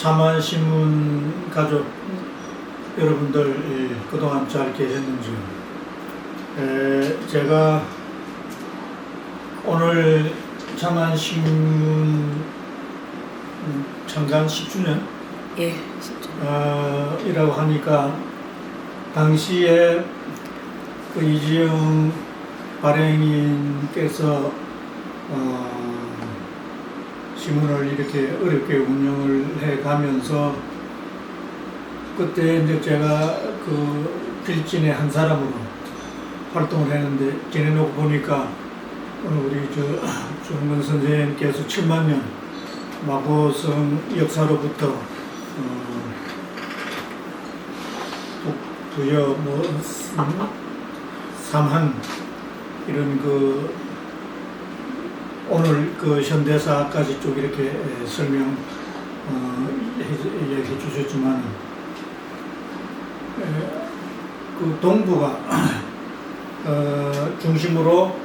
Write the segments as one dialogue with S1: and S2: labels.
S1: 참안신문 가족 여러분들 그동안 잘 계셨는지요? 제가 오늘 참안신문 창간 10주년
S2: 예, 10주년
S1: 이라고 하니까 당시에 그 이지영 발행인께서 신문을 이렇게 어렵게 운영을 해 가면서 그때 이제 제가 그 필진의 한 사람으로 활동을 했는데 지내놓고 보니까 오늘 우리 조흥근 선생님께서 7만 년 마고성 역사로부터 부여 삼한 이런 그 오늘 그 현대사까지 쭉 이렇게 설명 얘기해 주셨지만 그 동부가 중심으로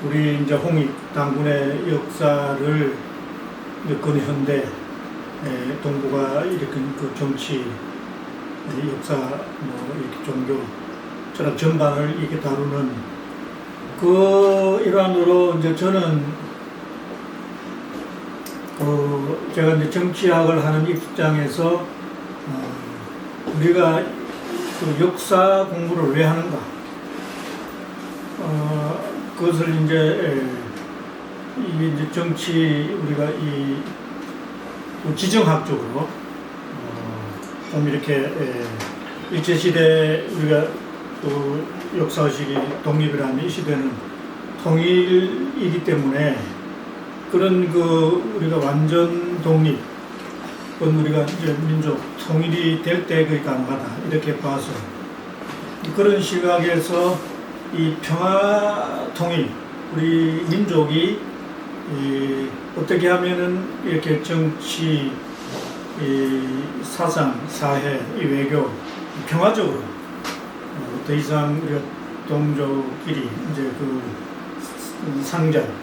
S1: 우리 이제 홍익 당군의 역사를 근현대 동부가 이렇게 그 정치 역사 이렇게 종교 철학 전반을 이렇게 다루는 그 일환으로 이제 저는 제가 이제 정치학을 하는 입장에서 우리가 그 역사 공부를 왜 하는가? 그것을 이제 정치 우리가 지정학적으로 좀 이렇게 일제 시대 우리가 또 역사식이 독립이라는 이 시대는 통일이기 때문에 그런 그 우리가 완전 독립, 우리가 이제 민족 통일이 될 때 그게 가능하다 이렇게 봐서 그런 시각에서 이 평화 통일 우리 민족이 어떻게 하면은 이렇게 정치, 사상, 사회, 외교 평화적으로 더 이상 우리가 동족끼리 이제 그 상전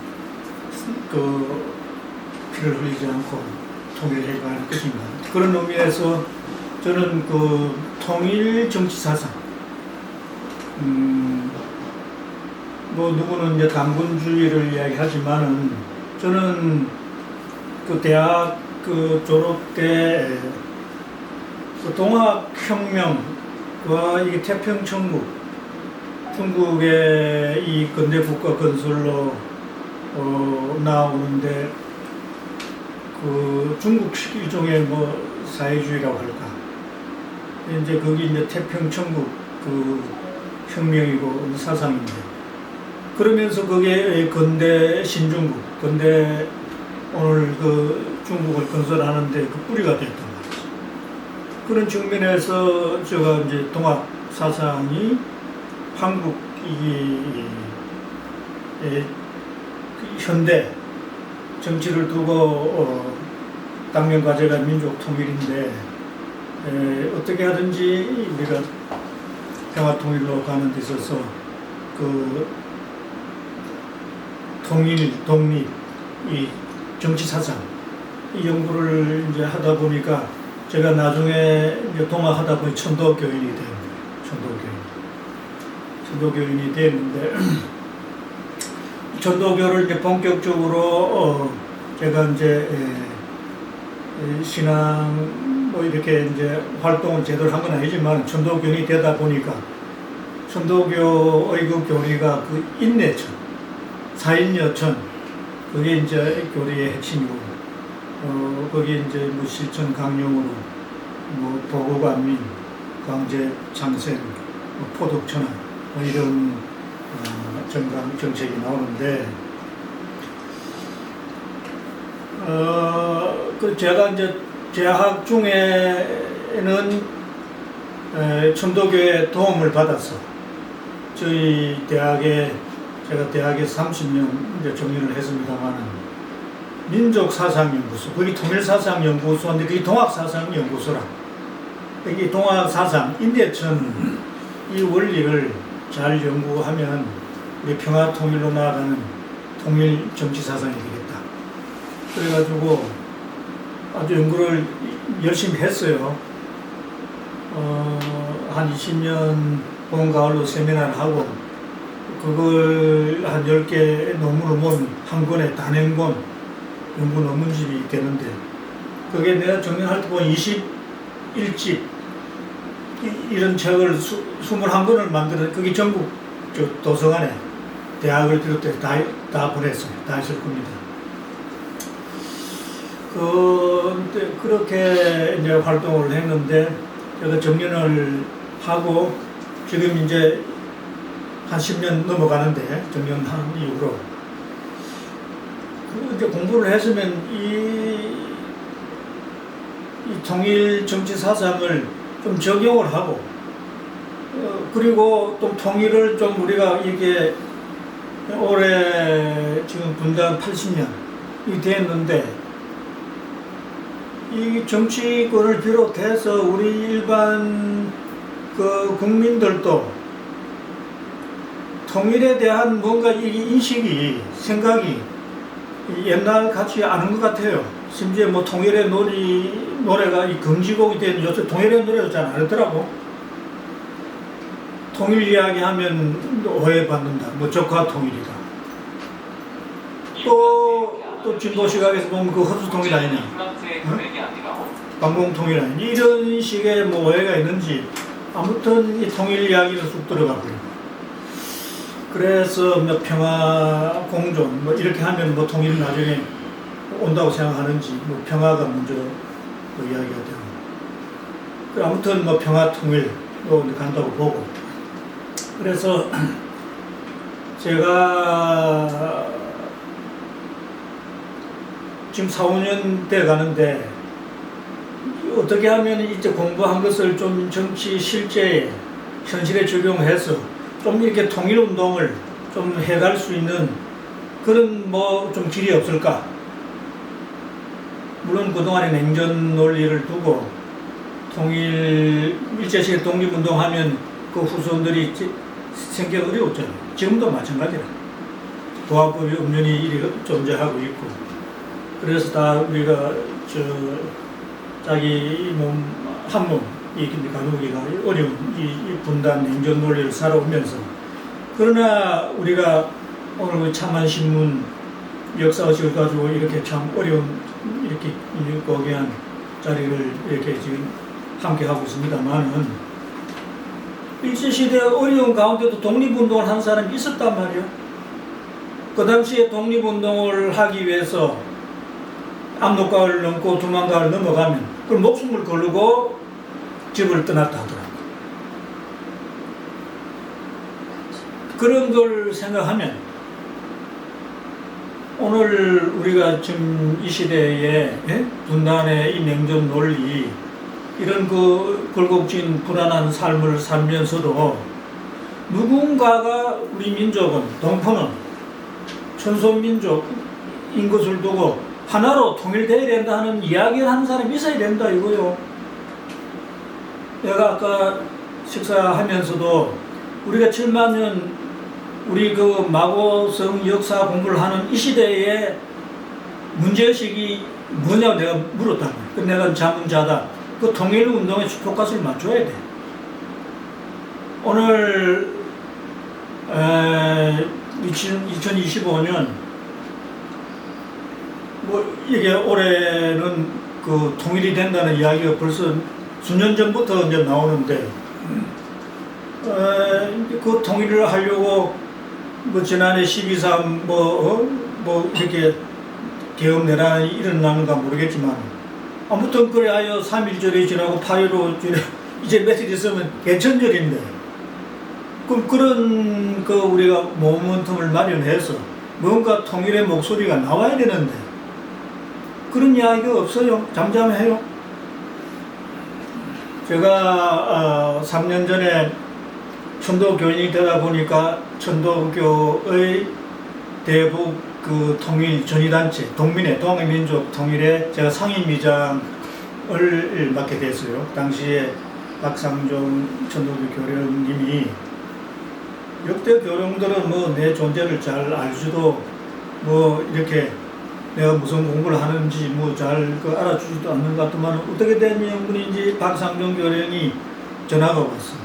S1: 그 피를 흘리지 않고 통일해 갈 것인가 그런 의미에서 저는 그 통일 정치 사상 누구는 이제 당군주의를 이야기하지만은 저는 그 대학 그 졸업 때 그 동학혁명과 이게 태평천국 중국의 이 근대 국가 건설로 나오는데 그 중국식 일종의 사회주의라고 할까 이제 거기 이제 태평천국 그 혁명이고 사상인데 그러면서 그게 근대 신중국 근대 오늘 그 중국을 건설하는데 그 뿌리가 됐단 말이죠. 그런 측면에서 제가 이제 동학 사상이 한국 현대 정치를 두고 당면 과제가 민족 통일인데 어떻게 하든지 우리가 평화 통일로 가는 데 있어서 그 통일, 독립, 이 정치 사상 이 연구를 이제 하다 보니까 제가 나중에 이제 동학하다 보니 천도교인이 된 거예요. 천도교인이 됐는데 천도교를 이제 본격적으로 제가 이제 신앙 이렇게 이제 활동을 제대로 한 건 아니지만 천도교인이 되다 보니까 천도교의 그 교리가 그 인내천, 사인여천 그게 이제 교리의 핵심이고 거기에 이제 실천 강령으로 보고관민, 광제 창생, 포독천안 이런 정강 정책이 나오는데 그 제가 이제 재학 중에는 천도교의 도움을 받아서 저희 대학에 제가 대학에 30년 이제 정리를 했습니다만은 민족사상연구소, 거기 통일사상연구소인데 그게 동학사상연구소라. 이게 동학사상, 인대천 이 원리를 잘 연구하면 우리 평화 통일로 나아가는 통일 정치 사상이 되겠다. 그래가지고 아주 연구를 열심히 했어요. 한 20년 봄, 가을로 세미나를 하고 그걸 한 10개 논문을 모으면 한 권에 단행본 연구 논문집이 되는데 그게 내가 정년할 때 보면 21집 이런 책을 21권을 만들어 그게 전국 도서관에 대학을 비롯해 다 보냈어요. 다 했을 겁니다. 그렇게 이제 활동을 했는데 제가 정년을 하고 지금 이제 한 10년 넘어가는데 정년한 이후로 이제 공부를 했으면 이 통일 정치 사상을 좀 적용을 하고 그리고 또 통일을 좀 우리가 이게 올해 지금 분단 80년이 됐는데 이 정치권을 비롯해서 우리 일반 그 국민들도 통일에 대한 뭔가 이 인식이 생각이 옛날 같이 아는 것 같아요. 심지어 뭐 통일의 노래가 이 금지곡이 된 요새 통일의 노래도 잘 안 하더라고. 통일 이야기하면 오해받는다. 뭐 적화 통일이다. 또 진보 시각에서 보면 그 허수 통일 아니냐. 반공 통일 아니냐. 이런 식의 뭐 오해가 있는지 아무튼 이 통일 이야기는 쑥 들어가고요. 그래서 뭐 평화 공존 뭐 이렇게 하면 뭐 통일이 나중에 온다고 생각하는지 뭐 평화가 먼저 뭐 이야기가 되고 아무튼 뭐 평화 통일로 간다고 보고 그래서 제가 지금 4, 5년 돼 가는데 어떻게 하면 이제 공부한 것을 좀 정치 실제에 현실에 적용해서 좀 이렇게 통일운동을 좀 해갈 수 있는 그런 뭐 좀 길이 없을까? 물론 그동안에 냉전 논리를 두고 일제시대 독립운동하면 그 후손들이 생기기 어려웠잖아요. 지금도 마찬가지라. 도합법이 엄연히 이리 존재하고 있고 그래서 다 우리가 자기 몸 한 몸 가누기가 어려운 이 분단 냉전 논리를 살아오면서 그러나 우리가 오늘 참한신문 역사의식을 가지고 이렇게 참 어려운 이렇게 고귀한 자리를 이렇게 지금 함께 하고 있습니다만은 일제시대 어려운 가운데도 독립운동을 한 사람이 있었단 말이에요. 그 당시에 독립운동을 하기 위해서 압록강을 넘고 두만강을 넘어가면 그 목숨을 걸고 집을 떠났다 하더라고요. 그런 걸 생각하면 오늘 우리가 지금 이 시대에 분단의 이 냉전 논리 이런 그 굴곡진 불안한 삶을 살면서도 누군가가 우리 민족은 동포는 천손민족인 것을 두고 하나로 통일되어야 된다 하는 이야기를 하는 사람이 있어야 된다 이거요. 내가 아까 식사하면서도 우리가 7만 년 우리 그 마고성 역사 공부를 하는 이 시대에 문제의식이 뭐냐고 내가 물었단 말이야. 그 내가 자문자다. 그 통일운동에 포커스를 맞춰야 돼. 오늘 2025년 뭐 이게 올해는 그 통일이 된다는 이야기가 벌써 수년 전부터 이제 나오는데 그 통일을 하려고 뭐 지난해 12.3 뭐 이렇게 계엄 내란이 일어나는가 모르겠지만 아무튼 그래야 3.1절이 지나고 8.15 이제 며칠 있으면 개천절인데 그럼 그런 그 우리가 모멘텀을 마련해서 뭔가 통일의 목소리가 나와야 되는데 그런 이야기가 없어요. 잠잠해요. 제가 3년 전에 천도교인이 되다 보니까 천도교의 대북 그 통일 전위단체 동민회 동해민족 통일에 제가 상임위장을 맡게 됐어요. 당시에 박상종 천도교 교령님이 역대 교령들은 뭐 내 존재를 잘 알지도 뭐 이렇게 내가 무슨 공부를 하는지 뭐 잘 알아주지도 않는 것 같더만 어떻게 된 명분인지 박상정 교령이 전화가 왔어.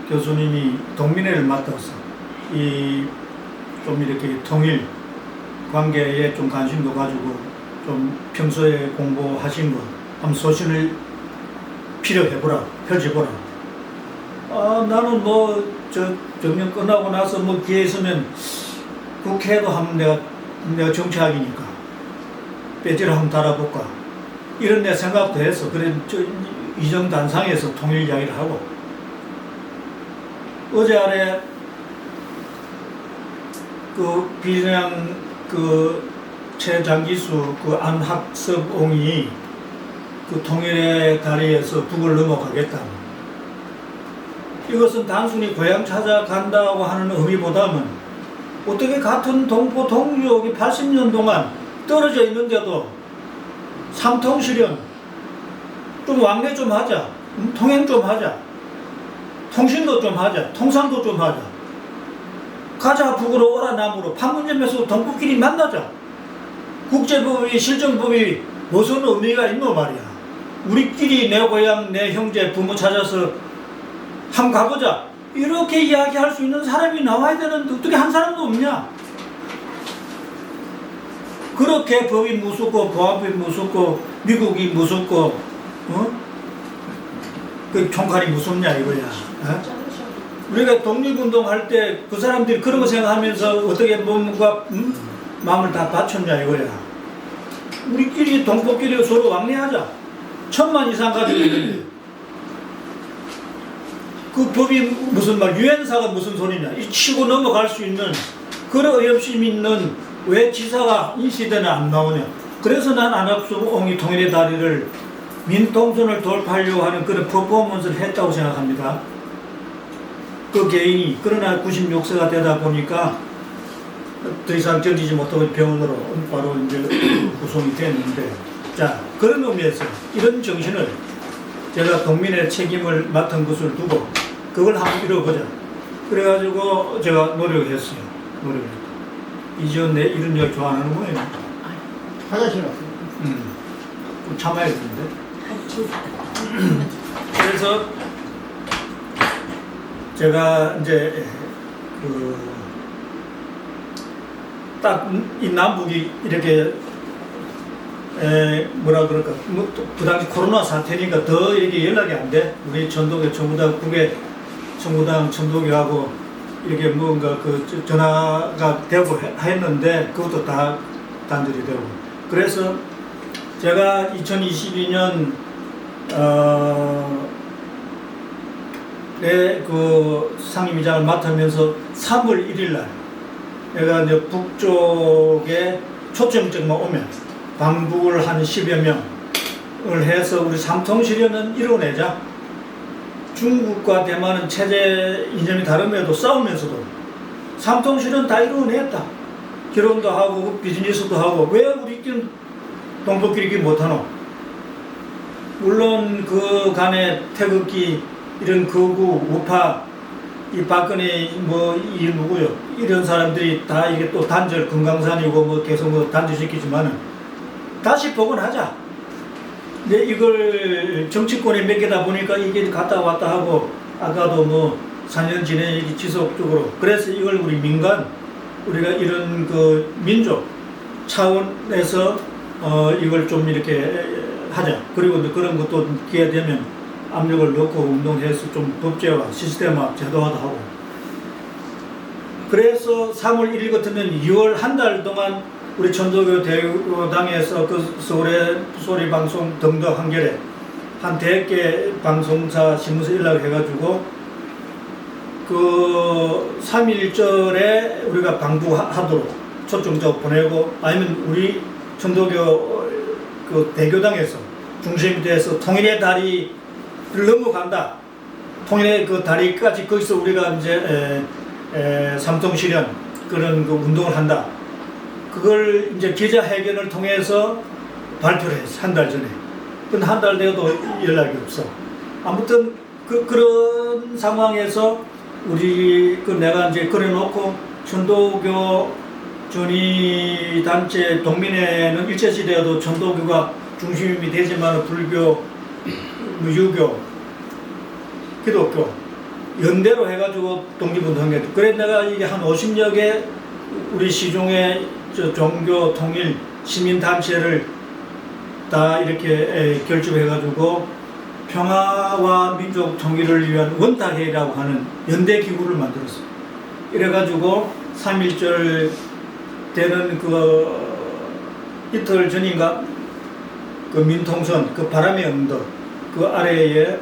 S1: 교수님이 동민회를 맡아서 좀 이렇게 통일 관계에 좀 관심도 가지고 좀 평소에 공부하신 거 한번 소신을 필요해보라, 펼쳐보라. 나는 뭐 정년 끝나고 나서 뭐 기회 있으면 국회도 한번 내가 정치학이니까 배지를 한번 달아볼까 이런 내 생각도 해서 그래 이정단상에서 통일 이야기를 하고 어제 아래 그 비례당 최장기수 안학섭옹이 그 통일의 다리에서 북을 넘어가겠다. 이것은 단순히 고향 찾아간다고 하는 의미보다는 어떻게 같은 동포 동족이 80년 동안 떨어져 있는데도 삼통실현 좀 왕래 좀 하자, 통행 좀 하자, 통신도 좀 하자, 통상도 좀 하자. 가자 북으로 오라 남으로 판문점에서 동포끼리 만나자. 국제법이 실정법이 무슨 의미가 있노 말이야. 우리끼리 내 고향 내 형제 부모 찾아서 한번 가보자. 이렇게 이야기할 수 있는 사람이 나와야 되는데 어떻게 한 사람도 없냐. 그렇게 법이 무섭고 보안법이 무섭고 미국이 무섭고 그 총칼이 무섭냐 이거야. 우리가 독립운동 할 때 그 사람들이 그런 거 생각하면서 어떻게 뭔가 마음을 다 바쳤냐 이거야. 우리끼리 동포끼리 서로 왕래하자. 1000만 이상 가지고 있는데 그 법이 무슨 말 유엔사가 무슨 소리냐. 이 치고 넘어갈 수 있는 그런 의협심 있는 왜 지사가 이 시대는 안 나오냐. 그래서 난 안학수옹이 통일의 다리를 민통선을 돌파하려고 하는 그런 퍼포먼스를 했다고 생각합니다. 그 개인이 그러나 96세가 되다 보니까 더 이상 견디지 못하고 병원으로 바로 이제 구송이 됐는데, 자 그런 의미에서 이런 정신을 제가 동민의 책임을 맡은 것을 두고 그걸 한번 이뤄보자. 그래가지고 제가 노력했어요. 이지은 내 이런 일 좋아하는 거예요.
S3: 화장실 왔어요.
S1: 좀 참아야 되는데. 그래서 제가 이제 딱 이 남북이 이렇게 뭐라 그럴까 그 당시 코로나 사태니까 더 이게 연락이 안 돼. 우리 전도교 정부당 국외 정부당 전도교하고 이렇게 뭔가 그 전화가 되고 했는데 그것도 다 단절이 되고. 그래서 제가 2022년 그 상임위장을 맡으면서 3월 1일 날 내가 이제 북쪽에 초청장만 오면 방북을 한 10여 명을 해서 우리 삼통실현은 이뤄내자. 중국과 대만은 체제 이념이 다름에도 싸우면서도 삼통실현 다 이뤄냈다. 결혼도 하고 비즈니스도 하고 왜 우리끼리 동포끼리 못하노? 물론 그 간에 태극기 이런 거구 우파 이 박근혜 이 누구요 이런 사람들이 다 이게 또 단절 금강산이고 뭐 계속 뭐 단절시키지만은 다시 복원하자. 근데 이걸 정치권에 맡기다 보니까 이게 갔다 왔다 하고 아까도 뭐 4년 지내 지속적으로. 그래서 이걸 우리 민간 우리가 이런 그 민족 차원에서 이걸 좀 이렇게 하자. 그리고 그런 것도 기회 되면 압력을 넣고 운동해서 좀 법제화, 시스템화, 제도화도 하고. 그래서 3월 1일 같으면 2월 한 달 동안 우리 천도교 대교당에서 그 서울의 소리 방송 등등 한겨레 한 100개 방송사 신문사 연락을 해가지고 그 3.1절에 우리가 방북하도록 초청장 보내고 아니면 우리 천도교 그 대교당에서 중심이 돼서 통일의 다리를 넘어간다. 통일의 그 다리까지 거기서 우리가 이제 삼통실현 그런 그 운동을 한다. 그걸 이제 기자회견을 통해서 발표를 했어. 한 달 전에. 근데 한 달 되어도 연락이 없어. 아무튼 그런 상황에서 우리 내가 이제 그래놓고 천도교 전이 단체 동민회는 일제시대에도 천도교가 중심이 되지만 불교, 유교, 기독교 연대로 해가지고 독립운동한 게 그래 내가 이게 한 50여 개 우리 시중에 종교 통일 시민단체를 다 이렇게 결집해가지고 평화와 민족 통일을 위한 원탁회의라고 하는 연대기구를 만들었어요. 이래가지고 3.1절 되는 그 이틀 전인가 그 민통선 그 바람의 언덕 그 아래에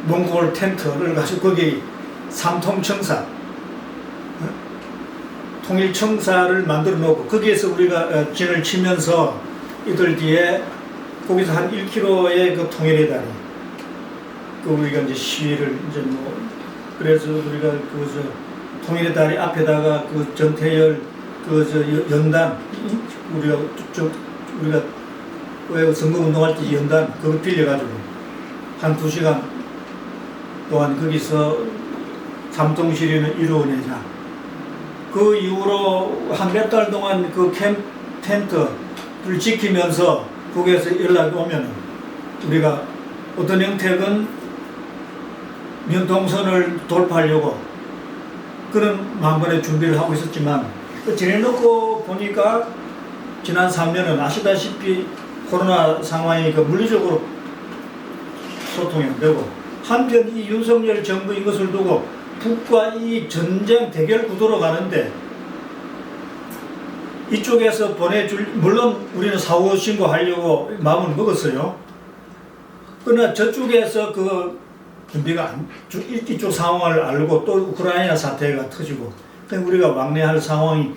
S1: 몽골 텐트를 가지고 거기 삼통청사 통일청사를 만들어 놓고 거기에서 우리가 진을 치면서 이틀 뒤에 거기서 한 1km의 그 통일의 다리 그 우리가 이제 시위를 이제 뭐 그래서 우리가 그 통일의 다리 앞에다가 그 전태열 그 연단 우리가 왜 선거운동할 때 연단 그거 빌려가지고 한 2시간 동안 거기서 삼통시위는 이루어내자. 그 이후로 한 몇 달 동안 그 텐트를 지키면서 거기에서 연락이 오면 우리가 어떤 형태건 면통선을 돌파하려고 그런 만번의 준비를 하고 있었지만 지내놓고 보니까 지난 3년은 아시다시피 코로나 상황이 그 물리적으로 소통이 안 되고 한편 이 윤석열 정부인 것을 두고 북과 이 전쟁 대결 구도로 가는데 이쪽에서 보내줄 물론 우리는 사후 신고하려고 마음을 먹었어요. 그러나 저쪽에서 그 준비가 이쪽 상황을 알고 또 우크라이나 사태가 터지고 우리가 왕래할 상황이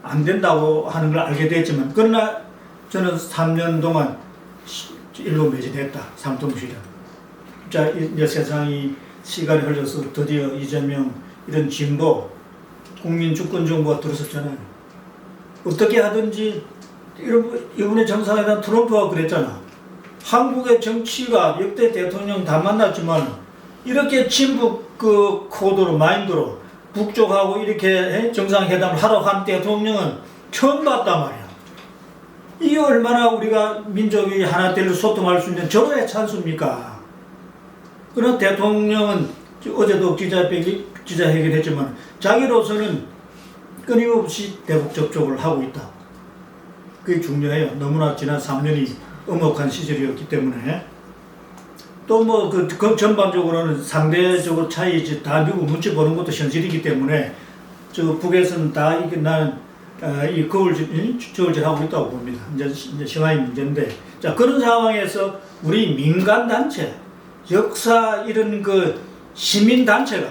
S1: 안 된다고 하는 걸 알게 됐지만 그러나 저는 3년 동안 일로 매진했다. 삼통시를. 자, 이제 세상이 시간이 흘러서 드디어 이재명 이런 진보 국민 주권 정부가 들어섰잖아요. 어떻게 하든지 이번에 정상회담 트럼프가 그랬잖아. 한국의 정치가 역대 대통령 다 만났지만 이렇게 친북 그 코드로 마인드로 북쪽하고 이렇게 정상회담을 하러 간 대통령은 처음 봤단 말이야. 이게 얼마나 우리가 민족이 하나 되려 소통할 수 있는 절호의 찬수입니까? 그러나 대통령은 어제도 기자회견했지만 자기로서는 끊임없이 대북 접촉을 하고 있다. 그게 중요해요. 너무나 지난 3년이 엄혹한 시절이었기 때문에 또 뭐 그 전반적으로는 상대적으로 차이지 다 미국 눈치 보는 것도 현실이기 때문에 저 북에서는 다 이게 나는 이 저울질 하고 있다고 봅니다. 이제 시간이 문제인데 자 그런 상황에서 우리 민간 단체 역사 이런 그 시민 단체가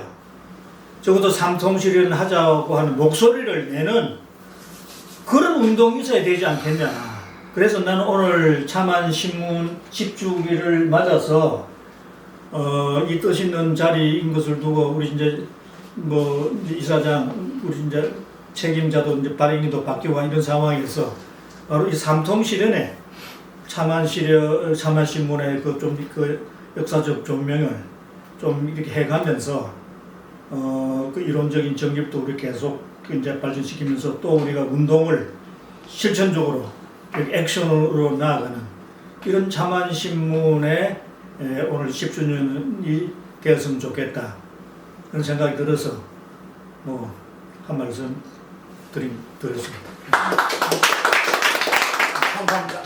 S1: 적어도 삼통실현 하자고 하는 목소리를 내는 그런 운동이 있어야 되지 않겠냐. 그래서 나는 오늘 참안신문 10주기를 맞아서 이 뜻 있는 자리인 것을 두고 우리 이제 뭐 이사장 우리 이제 책임자도 이제 발행인도 바뀌고 이런 상황에서 바로 이 삼통실현에 참안신문의 그 좀 그 역사적 조명을 좀 이렇게 해가면서 그 이론적인 정립도 우리 계속 이제 발전시키면서 또 우리가 운동을 실천적으로 액션으로 나아가는 이런 참안신문의 오늘 10주년이 되었으면 좋겠다 그런 생각이 들어서 뭐 한 말씀 드렸습니다.
S3: 감사합니다.